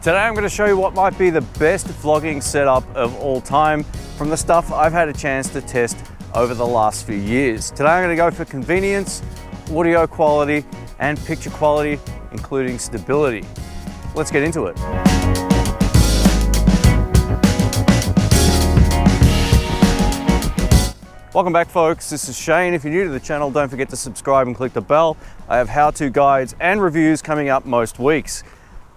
Today I'm going to show you what might be the best vlogging setup of all time from the stuff I've had a chance to test over the last few years. Today I'm going to go for convenience, audio quality, and picture quality, including stability. Let's get into it. Welcome back, folks. This is Shane. If you're new to the channel, don't forget to subscribe and click the bell. I have how-to guides and reviews coming up most weeks.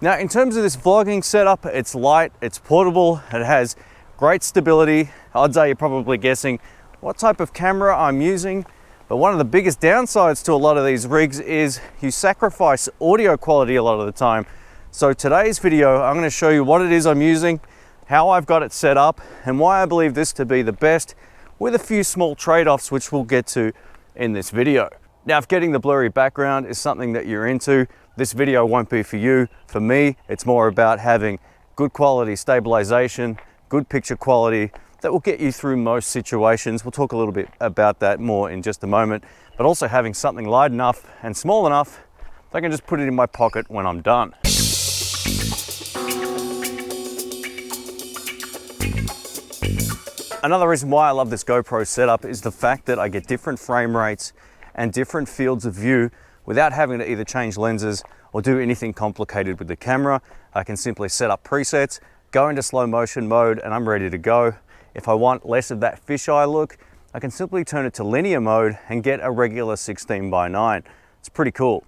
Now, in terms of this vlogging setup, it's light, it's portable, it has great stability. Odds are you're probably guessing what type of camera I'm using. But one of the biggest downsides to a lot of these rigs is you sacrifice audio quality a lot of the time. So today's video, I'm going to show you what it is I'm using, how I've got it set up, and why I believe this to be the best, with a few small trade-offs which we'll get to in this video. Now, if getting the blurry background is something that you're into, this video won't be for you. For me, it's more about having good quality stabilization, good picture quality that will get you through most situations. We'll talk a little bit about that more in just a moment, but also having something light enough and small enough that I can just put it in my pocket when I'm done. Another reason why I love this GoPro setup is the fact that I get different frame rates and different fields of view without having to either change lenses or do anything complicated with the camera. I can simply set up presets, go into slow motion mode, and I'm ready to go. If I want less of that fisheye look, I can simply turn it to linear mode and get a regular 16:9. It's pretty cool.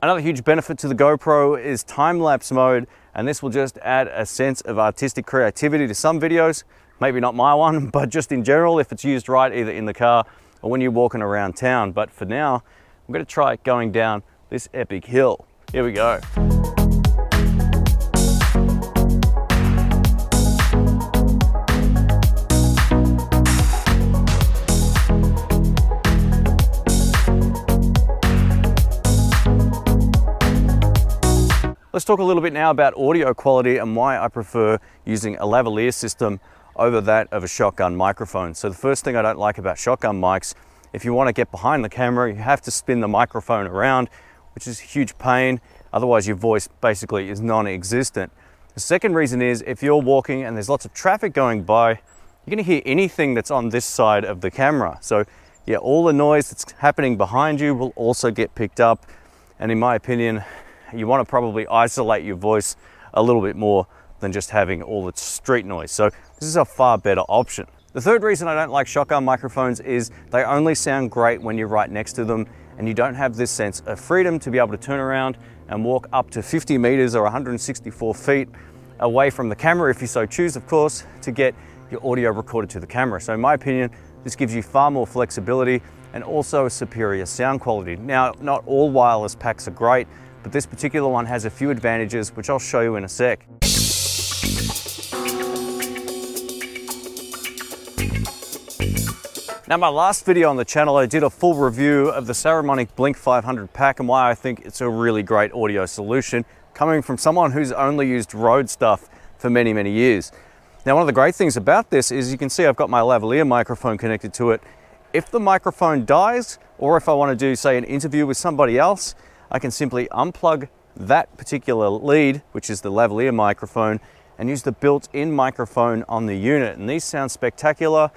Another huge benefit to the GoPro is time-lapse mode, and this will just add a sense of artistic creativity to some videos. Maybe not my one, but just in general, if it's used right, either in the car or when you're walking around town. But for now, I'm going to try going down this epic hill. Here we go. Let's talk a little bit now about audio quality and why I prefer using a lavalier system over that of a shotgun microphone. So the first thing I don't like about shotgun mics, if you want to get behind the camera, you have to spin the microphone around, which is a huge pain. Otherwise, your voice basically is non-existent. The second reason is if you're walking and there's lots of traffic going by, you're going to hear anything that's on this side of the camera. So yeah, all the noise that's happening behind you will also get picked up. And in my opinion, you want to probably isolate your voice a little bit more than just having all the street noise. So this is a far better option. The third reason I don't like shotgun microphones is they only sound great when you're right next to them, and you don't have this sense of freedom to be able to turn around and walk up to 50 meters or 164 feet away from the camera, if you so choose, of course, to get your audio recorded to the camera. So in my opinion, this gives you far more flexibility and also a superior sound quality. Now, not all wireless packs are great, but this particular one has a few advantages, which I'll show you in a sec. Now, my last video on the channel, I did a full review of the Saramonic Blink 500 pack and why I think it's a really great audio solution, coming from someone who's only used Rode stuff for many, many years. Now, one of the great things about this is you can see I've got my lavalier microphone connected to it. If the microphone dies, or if I want to do, say, an interview with somebody else, I can simply unplug that particular lead, which is the lavalier microphone, and use the built-in microphone on the unit. And these sound spectacular,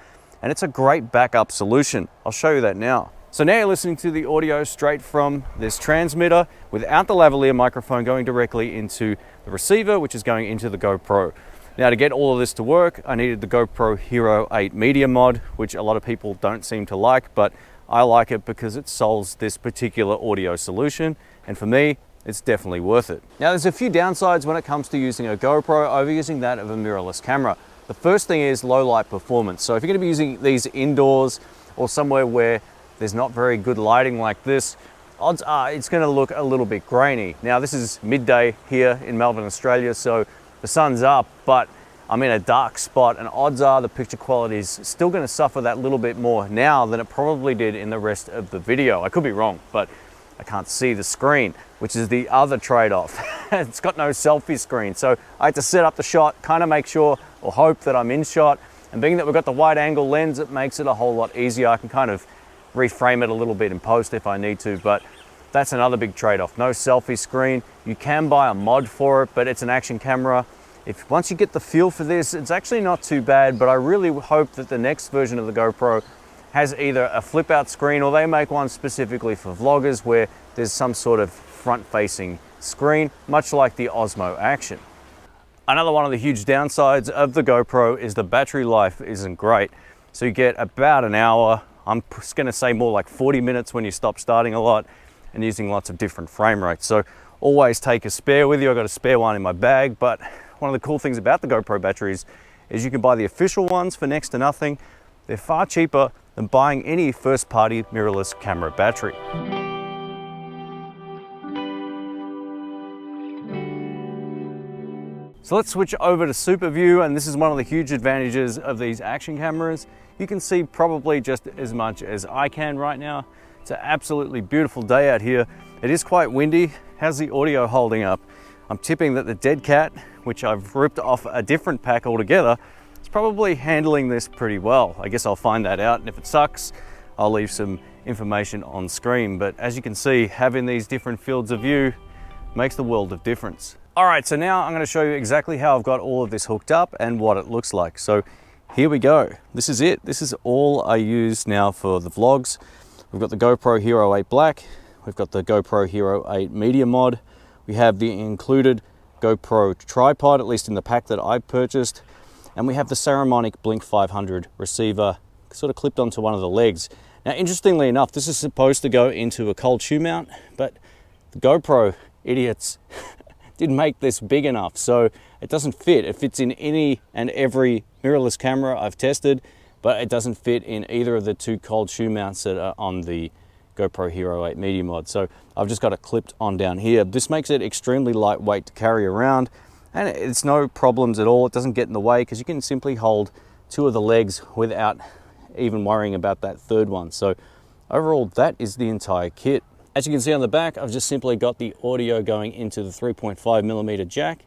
and it's a great backup solution. I'll show you that now. So now you're listening to the audio straight from this transmitter without the lavalier microphone going directly into the receiver, which is going into the GoPro. Now, to get all of this to work, I needed the GoPro Hero 8 Media mod, which a lot of people don't seem to like, but I like it because it solves this particular audio solution, and for me, it's definitely worth it. Now, there's a few downsides when it comes to using a GoPro over using that of a mirrorless camera. The first thing is low light performance. So if you're going to be using these indoors or somewhere where there's not very good lighting like this, odds are it's going to look a little bit grainy. Now, this is midday here in Melbourne, Australia, so the sun's up, but I'm in a dark spot, and odds are the picture quality is still going to suffer that little bit more now than it probably did in the rest of the video. I could be wrong, but I can't see the screen, which is the other trade-off. It's got no selfie screen, so I had to set up the shot, kind of make sure or hope that I'm in shot, and being that we've got the wide angle lens, it makes it a whole lot easier. I can kind of reframe it a little bit in post if I need to, but that's another big trade-off. No selfie screen. You can buy a mod for it, but it's an action camera. Once you get the feel for this, it's actually not too bad, but I really hope that the next version of the GoPro has either a flip out screen, or they make one specifically for vloggers where there's some sort of front facing screen, much like the Osmo Action. Another one of the huge downsides of the GoPro is the battery life isn't great. So you get about an hour, I'm just gonna say more like 40 minutes when you stop starting a lot and using lots of different frame rates. So always take a spare with you. I've got a spare one in my bag, but one of the cool things about the GoPro batteries is you can buy the official ones for next to nothing. They're far cheaper than buying any first-party mirrorless camera battery. So let's switch over to Superview, and this is one of the huge advantages of these action cameras. You can see probably just as much as I can right now. It's an absolutely beautiful day out here. It is quite windy. How's the audio holding up? I'm tipping that the Dead Cat, which I've ripped off a different pack altogether, is probably handling this pretty well. I guess I'll find that out, and if it sucks, I'll leave some information on screen. But as you can see, having these different fields of view makes the world of difference. All right, so now I'm going to show you exactly how I've got all of this hooked up and what it looks like. So here we go. This is it. This is all I use now for the vlogs. We've got the GoPro Hero 8 Black. We've got the GoPro Hero 8 Media Mod. We have the included GoPro tripod, at least in the pack that I purchased. And we have the Saramonic Blink 500 receiver sort of clipped onto one of the legs. Now, interestingly enough, this is supposed to go into a cold shoe mount, but the GoPro idiots didn't make this big enough, so it doesn't fit. It fits in any and every mirrorless camera I've tested, but it doesn't fit in either of the two cold shoe mounts that are on the GoPro Hero 8 Media Mod. So I've just got it clipped on down here. This makes it extremely lightweight to carry around, and it's no problems at all. It doesn't get in the way because you can simply hold two of the legs without even worrying about that third one. So overall, that is the entire kit. As you can see on the back, I've just simply got the audio going into the 3.5mm jack,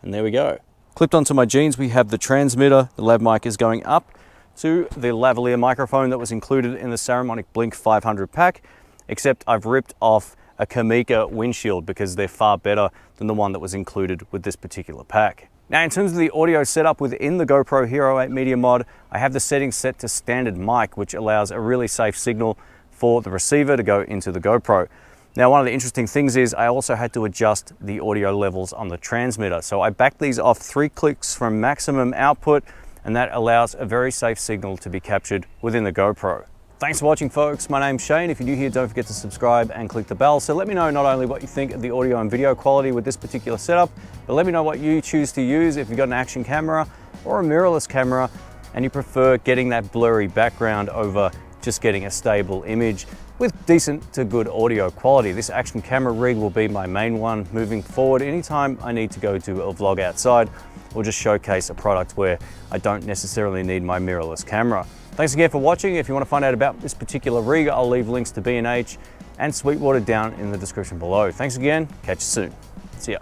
and there we go. Clipped onto my jeans, we have the transmitter. The lav mic is going up to the lavalier microphone that was included in the Saramonic Blink 500 pack, except I've ripped off a Kamika windshield because they're far better than the one that was included with this particular pack. Now, in terms of the audio setup within the GoPro Hero 8 Media Mod, I have the settings set to standard mic, which allows a really safe signal for the receiver to go into the GoPro. Now, one of the interesting things is I also had to adjust the audio levels on the transmitter. So I backed these off 3 clicks from maximum output, and that allows a very safe signal to be captured within the GoPro. Thanks for watching, folks. My name's Shane. If you're new here, don't forget to subscribe and click the bell. So let me know not only what you think of the audio and video quality with this particular setup, but let me know what you choose to use if you've got an action camera or a mirrorless camera and you prefer getting that blurry background over just getting a stable image with decent to good audio quality. This action camera rig will be my main one moving forward anytime I need to go to a vlog outside or just showcase a product where I don't necessarily need my mirrorless camera. Thanks again for watching. If you want to find out about this particular rig, I'll leave links to B&H and Sweetwater down in the description below. Thanks again. Catch you soon. See ya.